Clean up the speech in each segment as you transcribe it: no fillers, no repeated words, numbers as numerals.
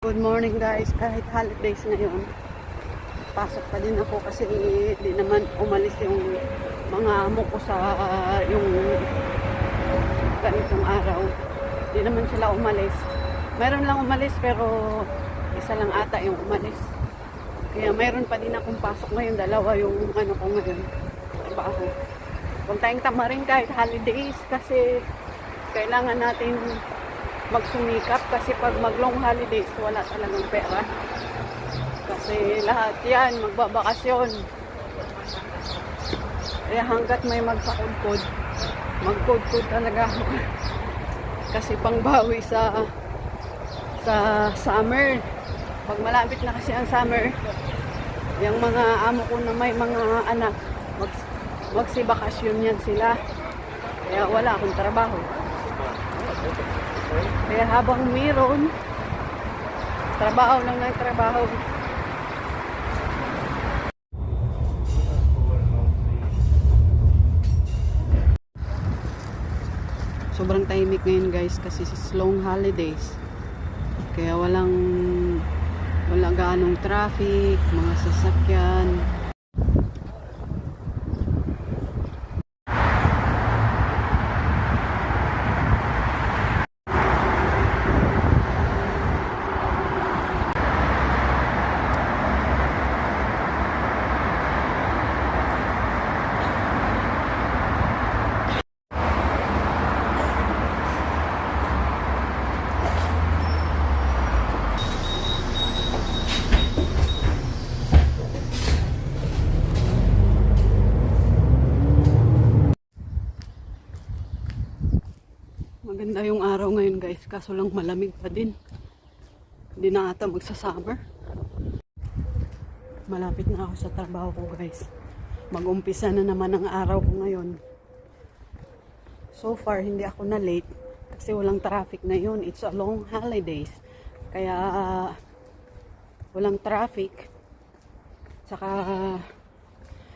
Good morning guys, kahit holidays ngayon, pasok pa din ako kasi di naman umalis yung mga amo ko sa yung ganitong araw. Di naman sila umalis. Mayroon lang umalis pero isa lang ata yung umalis. Kaya mayroon pa din akong pasok ngayon, dalawa yung ano ko ngayon, trabaho. Kung tayong tamarin kahit holidays kasi kailangan natin magsumikap kasi pag mag long holidays wala talagang pera kasi lahat yan magbabakasyon, kaya hanggat may magpakudkod magkudkod talaga ako kasi pangbawi sa summer. Pag malapit na kasi ang summer, yung mga amo ko na may mga anak magsibakasyon yan sila, kaya wala akong trabaho. Kaya habang mayroon, trabaho lang ng trabaho. Sobrang tahimik ngayon guys kasi long holidays. Kaya walang ganong traffic, mga sasakyan. Maganda yung araw ngayon guys, kaso lang malamig pa din. Hindi na ata magsa-summer. Malapit na ako sa trabaho ko guys. Mag-umpisa na naman ang araw ko ngayon. So far hindi ako na late kasi walang traffic ngayon. It's a long holidays. Kaya walang traffic. Saka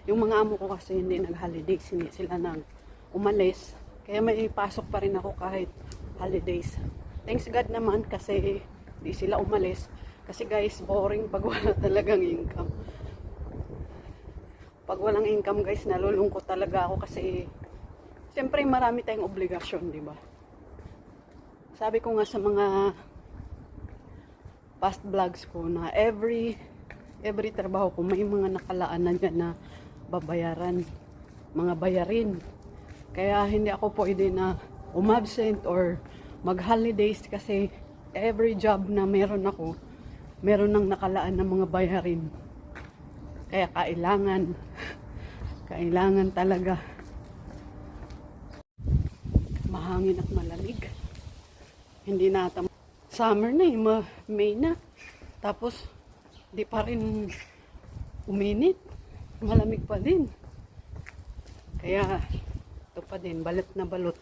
yung mga amo ko kasi hindi nag-holidays, hindi sila nang umalis. Kaya may pasok pa rin ako kahit holidays. Thanks God naman kasi di sila umalis. Kasi guys, boring pag wala talagang income. Pag walang income guys, nalulungkot talaga ako kasi siyempre marami tayong obligasyon, di ba? Sabi ko nga sa mga past vlogs ko na every trabaho ko may mga nakalaan na dyan na babayaran, mga bayarin. Kaya hindi ako pwede na umabsent or mag-holidays kasi every job na meron ako, meron nang nakalaan ng mga bayarin. Kaya kailangan talaga. Mahangin at malamig. Hindi na ata summer na May na. Tapos di pa rin uminit. Malamig pa din. Kaya ito pa din, balot na balot.